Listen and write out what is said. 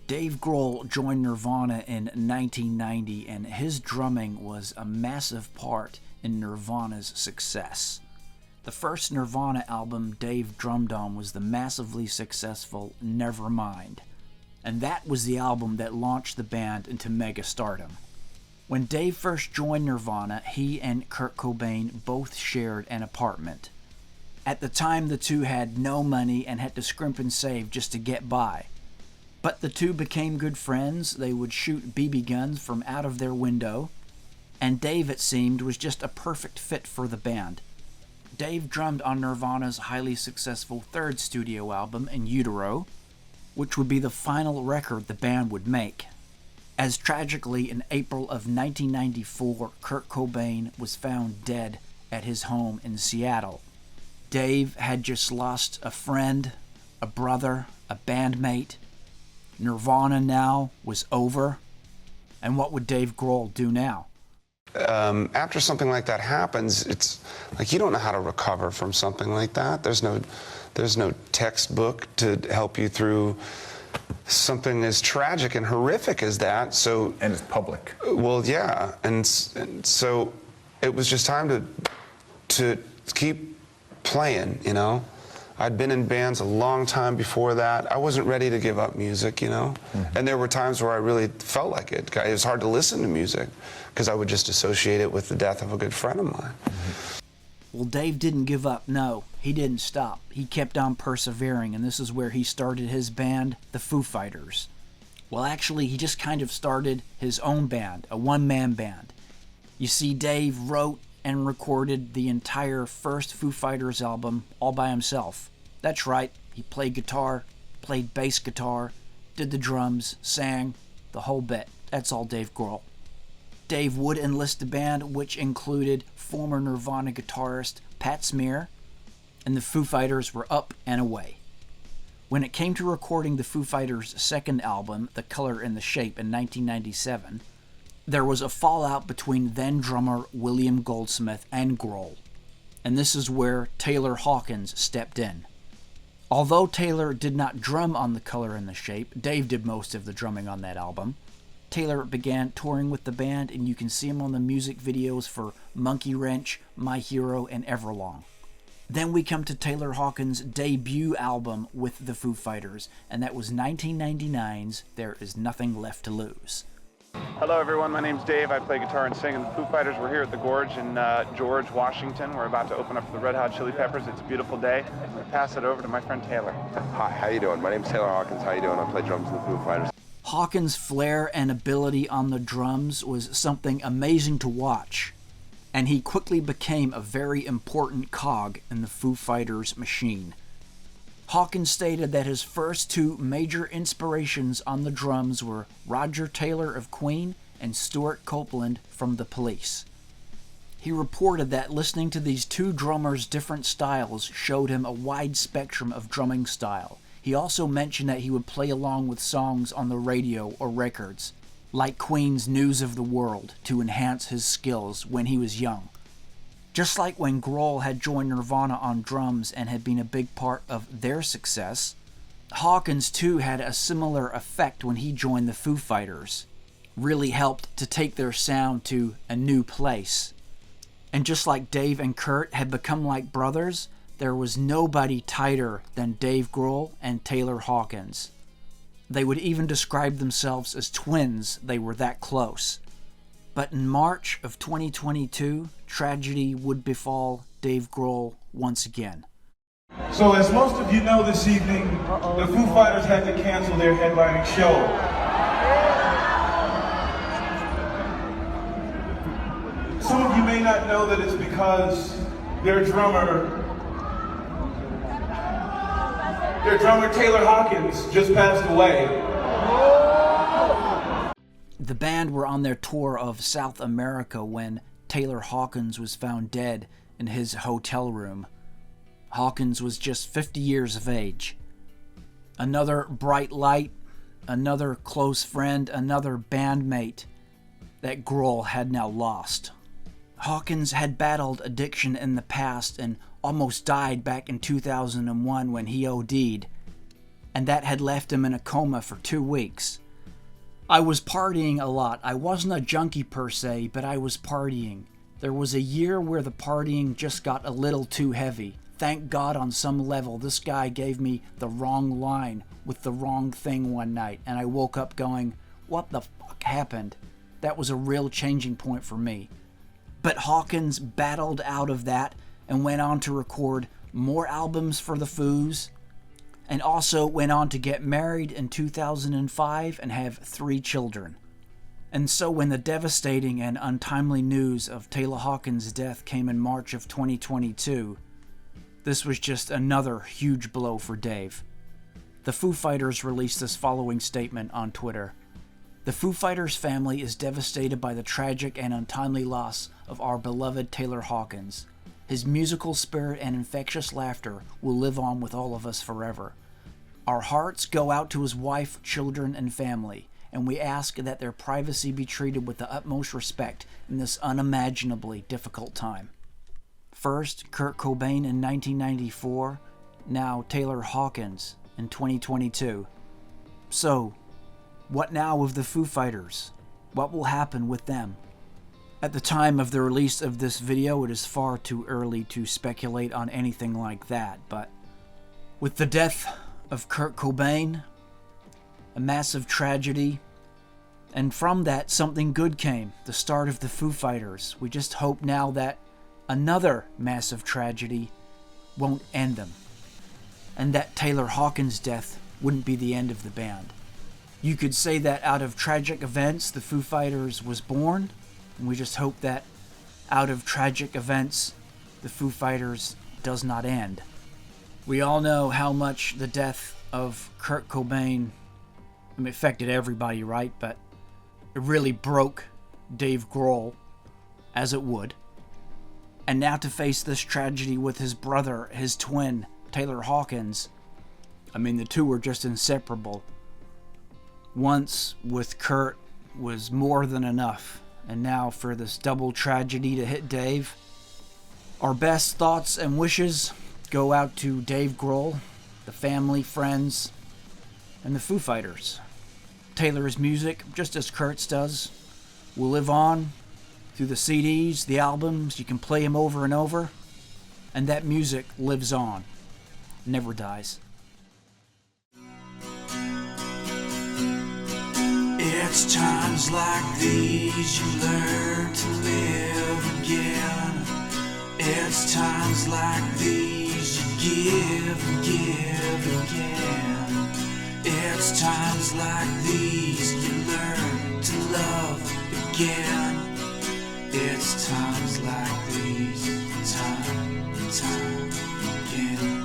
Dave Grohl joined Nirvana in 1990, and his drumming was a massive part in Nirvana's success. The first Nirvana album Dave drummed on was the massively successful Nevermind, and that was the album that launched the band into mega stardom. When Dave first joined Nirvana, he and Kurt Cobain both shared an apartment. At the time, the two had no money and had to scrimp and save just to get by. But the two became good friends. They would shoot BB guns from out of their window, and Dave, it seemed, was just a perfect fit for the band. Dave drummed on Nirvana's highly successful third studio album, In Utero, which would be the final record the band would make. As tragically, in April of 1994, Kurt Cobain was found dead at his home in Seattle. Dave had just lost a friend, a brother, a bandmate. Nirvana now was over. And what would Dave Grohl do now? After something like that happens, it's like you don't know how to recover from something like that. There's no textbook to help you through something as tragic and horrific as that. So, and it's public. Well, yeah, and so it was just time to keep playing, you know. I'd been in bands a long time before that. I wasn't ready to give up music, you know. Mm-hmm. And there were times where I really felt like it. It was hard to listen to music because I would just associate it with the death of a good friend of mine. Mm-hmm. Well, Dave didn't give up. No, he didn't stop. He kept on persevering, and this is where he started his band, the Foo Fighters. Well, actually, he just kind of started his own band, a one-man band. You see, Dave wrote and recorded the entire first Foo Fighters album all by himself. That's right, he played guitar, played bass guitar, did the drums, sang, the whole bit. That's all Dave Grohl. Dave would enlist the band, which included former Nirvana guitarist Pat Smear, and the Foo Fighters were up and away. When it came to recording the Foo Fighters' second album, The Color and the Shape, in 1997, there was a fallout between then-drummer William Goldsmith and Grohl, and this is where Taylor Hawkins stepped in. Although Taylor did not drum on The Color and the Shape, Dave did most of the drumming on that album. Taylor began touring with the band, and you can see him on the music videos for Monkey Wrench, My Hero, and Everlong. Then we come to Taylor Hawkins' debut album with the Foo Fighters, and that was 1999's There Is Nothing Left to Lose. Hello everyone, my name's Dave. I play guitar and sing in the Foo Fighters. We're here at the Gorge in George, Washington. We're about to open up for the Red Hot Chili Peppers. It's a beautiful day. I'm going to pass it over to my friend Taylor. Hi, how you doing? My name's Taylor Hawkins. How you doing? I play drums in the Foo Fighters. Hawkins' flair and ability on the drums was something amazing to watch, and he quickly became a very important cog in the Foo Fighters machine. Hawkins stated that his first two major inspirations on the drums were Roger Taylor of Queen and Stuart Copeland from The Police. He reported that listening to these two drummers' different styles showed him a wide spectrum of drumming style. He also mentioned that he would play along with songs on the radio or records, like Queen's News of the World, to enhance his skills when he was young. Just like when Grohl had joined Nirvana on drums and had been a big part of their success, Hawkins too had a similar effect when he joined the Foo Fighters. Really helped to take their sound to a new place. And just like Dave and Kurt had become like brothers, there was nobody tighter than Dave Grohl and Taylor Hawkins. They would even describe themselves as twins, they were that close. But in March of 2022, tragedy would befall Dave Grohl once again. So as most of you know this evening, the Foo Fighters had to cancel their headlining show. Some of you may not know that it's because their drummer Taylor Hawkins just passed away. The band were on their tour of South America when Taylor Hawkins was found dead in his hotel room. Hawkins was just 50 years of age. Another bright light, another close friend, another bandmate that Grohl had now lost. Hawkins had battled addiction in the past and almost died back in 2001 when he OD'd. and that had left him in a coma for 2 weeks. I was partying a lot. I wasn't a junkie per se, but I was partying. There was a year where the partying just got a little too heavy. Thank God on some level this guy gave me the wrong line with the wrong thing one night, and I woke up going, what the fuck happened? That was a real changing point for me. But Hawkins battled out of that and went on to record more albums for the Foos, and also went on to get married in 2005 and have 3 children. And so when the devastating and untimely news of Taylor Hawkins' death came in March of 2022, this was just another huge blow for Dave. The Foo Fighters released this following statement on Twitter. The Foo Fighters family is devastated by the tragic and untimely loss of our beloved Taylor Hawkins. His musical spirit and infectious laughter will live on with all of us forever. Our hearts go out to his wife, children, and family, and we ask that their privacy be treated with the utmost respect in this unimaginably difficult time. First, Kurt Cobain in 1994, now Taylor Hawkins in 2022. So, what now of the Foo Fighters? What will happen with them? At the time of the release of this video, it is far too early to speculate on anything like that, but with the death of Kurt Cobain, a massive tragedy, and from that something good came, the start of the Foo Fighters. We just hope now that another massive tragedy won't end them, and that Taylor Hawkins' death wouldn't be the end of the band. You could say that out of tragic events, the Foo Fighters was born, and we just hope that out of tragic events, the Foo Fighters does not end. We all know how much the death of Kurt Cobain affected everybody, right? But it really broke Dave Grohl, as it would. And now to face this tragedy with his brother, his twin, Taylor Hawkins, the two were just inseparable. Once with Kurt was more than enough, and now for this double tragedy to hit Dave. Our best thoughts and wishes go out to Dave Grohl, the family, friends, and the Foo Fighters. Taylor's music, just as Kurt's does, will live on through the CDs, the albums. You can play them over and over, and that music lives on, never dies. It's times like these you learn to live again. It's times like these you give and give again. It's times like these you learn to love again. It's times like these, time and time again.